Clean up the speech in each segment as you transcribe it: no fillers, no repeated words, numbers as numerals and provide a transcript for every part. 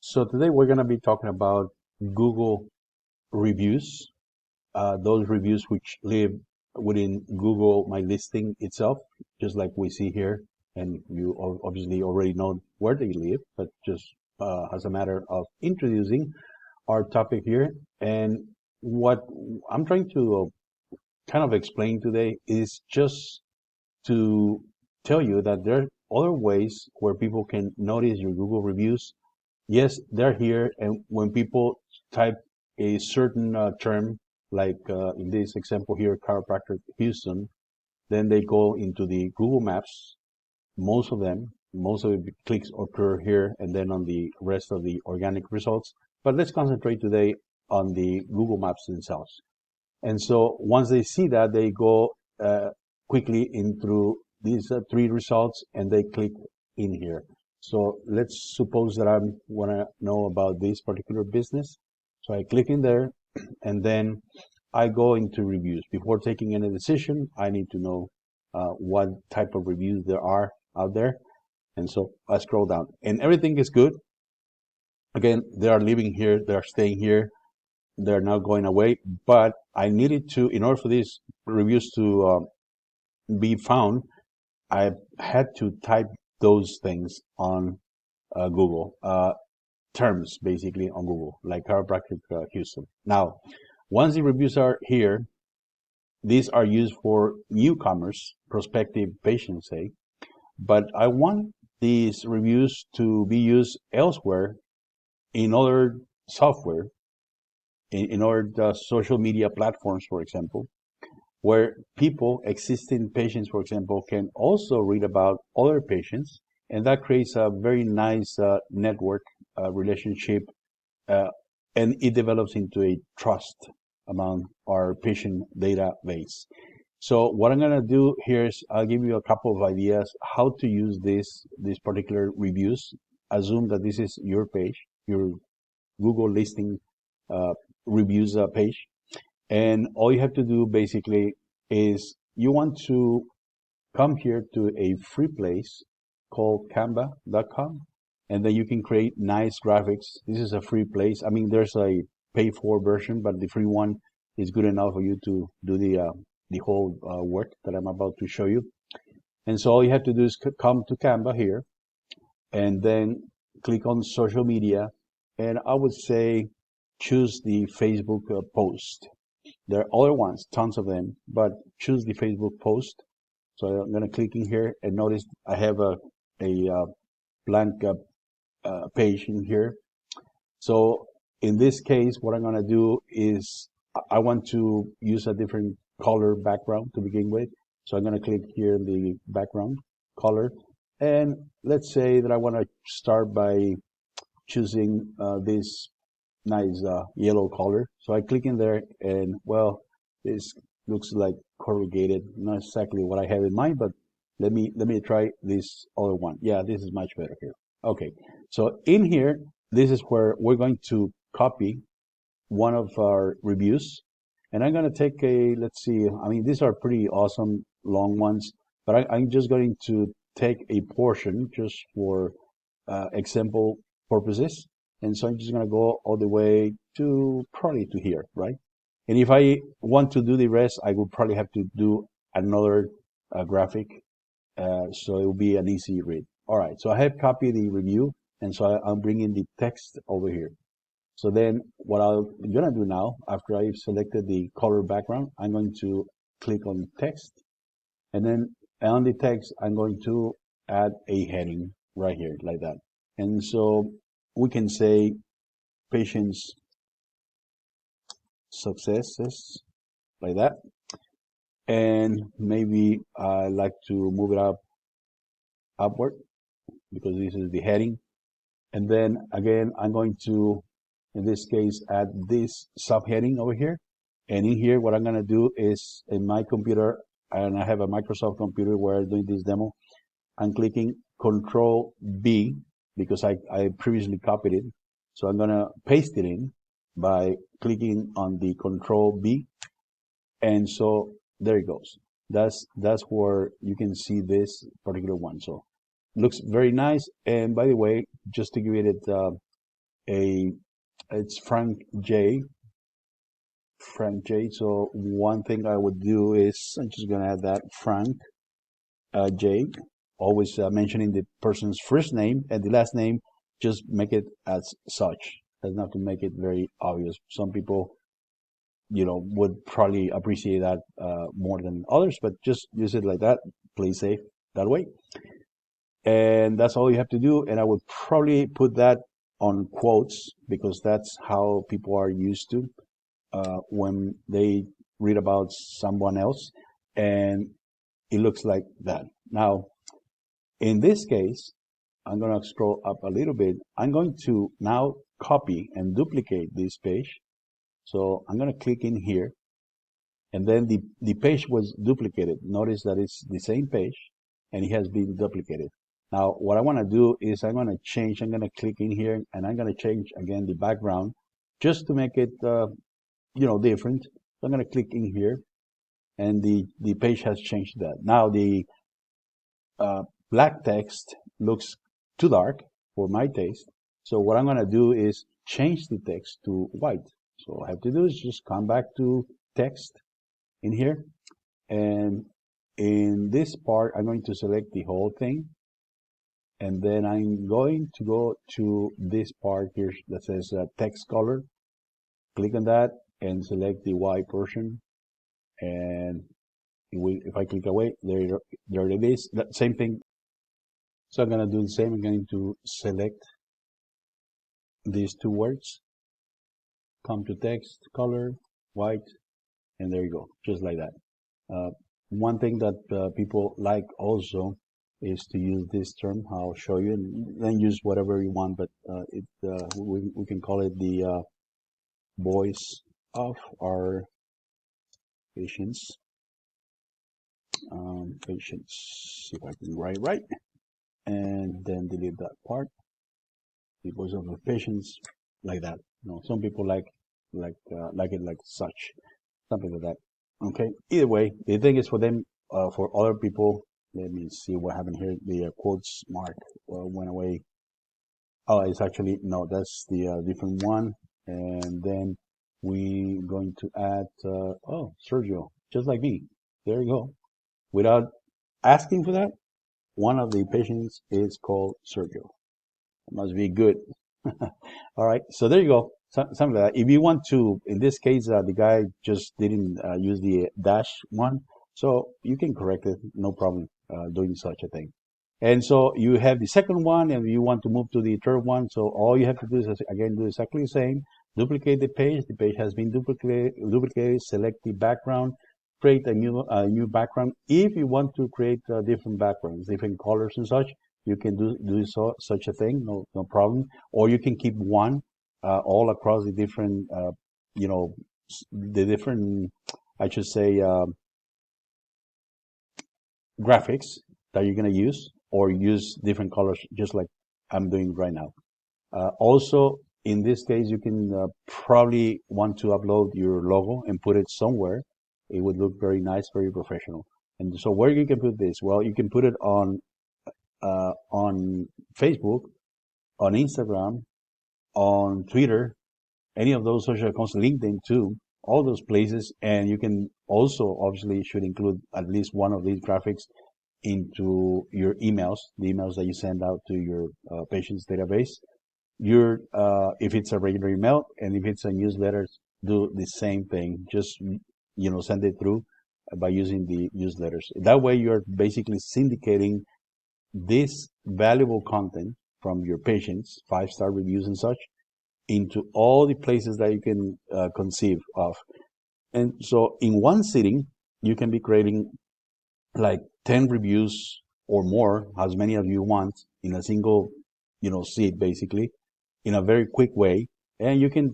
So today we're going to be talking about Google reviews, those reviews which live within Google My Listing itself, just like we see here. And you obviously already know where they live, but just as a matter of introducing our topic here. And what I'm trying to kind of explain today is just to tell you that there are other ways where people can notice your Google reviews. Yes, they're here, and when people type a certain term, like in this example here, chiropractor Houston, then they go into the Google Maps. Most of the clicks occur here, and then on the rest of the organic results. But let's concentrate today on the Google Maps themselves. And so once they see that, they go quickly into these three results, and they click in here. So let's suppose that I want to know about this particular business. So I click in there, and then I go into reviews. Before taking any decision, I need to know what type of reviews there are out there. And so I scroll down, and everything is good. Again, they are living here, they are staying here, they're not going away. But I needed to, in order for these reviews to be found, I had to type those things on Google, terms basically on Google, like chiropractic Houston. Now, once the reviews are here, these are used for newcomers, prospective patients, say. But I want these reviews to be used elsewhere in other software, in other social media platforms, for example, where people, existing patients, for example, can also read about other patients, and that creates a very nice network relationship, uh, and it develops into a trust among our patient database. So what I'm going to do here is I'll give you a couple of ideas how to use these particular reviews. Assume that this is your page, your Google listing uh, reviews page. And all you have to do basically is you want to come here to a free place called canva.com, and then you can create nice graphics. This is a free place. I mean, there's a pay for version, but the free one is good enough for you to do the whole work that I'm about to show you. And so all you have to do is come to Canva here, and then click on social media, and I would say choose the Facebook post. There are other ones, tons of them, but choose the Facebook post. So I'm going to click in here, and notice I have a blank page in here. So in this case, what I'm going to do is I want to use a different color background to begin with. So I'm going to click here in the background color. And let's say that I want to start by choosing this nice yellow color. So I click in there, and well, this looks like corrugated. Not exactly what I have in mind, but let me try this other one. Yeah, this is much better here. Okay, so in here, this is where we're going to copy one of our reviews, and I'm going to take a, let's see, I mean, these are pretty awesome long ones, but I'm just going to take a portion just for example purposes. And so I'm just going to go all the way to probably to here, right? And if I want to do the rest, I would probably have to do another graphic, so it will be an easy read. All right, so I have copied the review, and so I'm bringing the text over here. So then what I'm going to do now, after I've selected the color background, I'm going to click on text, and then on the text, I'm going to add a heading right here, like that. And so we can say patient's successes, like that. And maybe I like to move it upward, because this is the heading. And then again, I'm going to, in this case, add this subheading over here. And in here, what I'm going to do is, in my computer, and I have a Microsoft computer where I'm doing this demo, I'm clicking Control B, because I previously copied it. So I'm going to paste it in by clicking on the Control B. And so there it goes. That's where you can see this particular one. So looks very nice. And by the way, just to give it it's Frank J. So one thing I would do is I'm just gonna add that Frank J. Always mentioning the person's first name and the last name. Just make it as such. Doesn't have to make it very obvious. Some people, would probably appreciate that more than others, but just use it like that. Play safe that way. And that's all you have to do. And I would probably put that on quotes because that's how people are used to when they read about someone else. And it looks like that. Now, in this case, I'm going to scroll up a little bit. I'm going to now copy and duplicate this page. So I'm going to click in here. And then the page was duplicated. Notice that it's the same page and it has been duplicated. Now, what I want to do is I'm going to click in here and I'm going to change again the background just to make it, different. So I'm going to click in here and the page has changed that. Now the black text looks too dark for my taste. So what I'm going to do is change the text to white. So all I have to do is just come back to text in here. And in this part, I'm going to select the whole thing. And then I'm going to go to this part here that says text color. Click on that and select the white portion. And if I click away, there it is. That same thing. So I'm going to do the same. I'm going to select these two words. Come to text, color, white, and there you go. Just like that. One thing that people like also is to use this term. I'll show you, and then use whatever you want, but we can call it the voice of our patients. Patients, see if I can write right, and then delete that part. The voice of the patients, like that. Some people like it like such, something like that. Okay. Either way, the thing is for them, for other people. Let me see what happened here. The quotes mark went away. Oh, it's actually, no, that's the different one. And then we going to add, oh, Sergio, just like me. There you go. Without asking for that, one of the patients is called Sergio. It must be good. All right. So there you go. Something like that. If you want to, in this case, the guy just didn't use the dash one. So you can correct it. No problem doing such a thing. And so you have the second one and you want to move to the third one. So all you have to do is, again, do exactly the same. Duplicate the page. The page has been duplicated. Select the background. Create a new background. If you want to create different backgrounds, different colors and such, you can do such a thing. No problem. Or you can keep one all across the different, the different, I should say, graphics that you're going to use, or use different colors just like I'm doing right now. Also, in this case, you can probably want to upload your logo and put it somewhere. It would look very nice, very professional. And so where you can put this? Well, you can put it on Facebook, on Instagram, on Twitter, any of those social accounts, LinkedIn too, all those places. And you can also obviously should include at least one of these graphics into your emails, the emails that you send out to your patients database. If it's a regular email, and if it's a newsletter, do the same thing. Just send it through by using the newsletters. That way, you're basically syndicating this valuable content from your patients, 5-star reviews and such, into all the places that you can conceive of. And so in one sitting, you can be creating like 10 reviews or more, as many as you want, in a single, seat, basically, in a very quick way. And you can,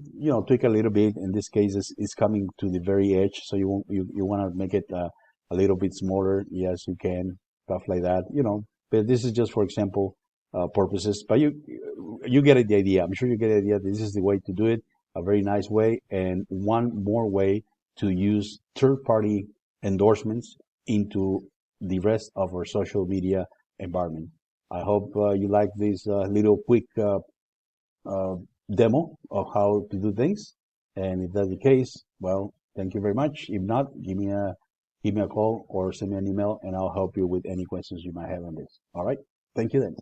tweak a little bit. In this case, it's coming to the very edge, so you want to make it a little bit smaller. Yes, you can, stuff like that, But this is just for example purposes. But you get the idea. I'm sure you get the idea. This is the way to do it, a very nice way. And one more way to use third-party endorsements into the rest of our social media environment. I hope you like this little quick demo of how to do things. And if that's the case, well, thank you very much. If not, give me a call or send me an email, and I'll help you with any questions you might have on this. All right. Thank you then.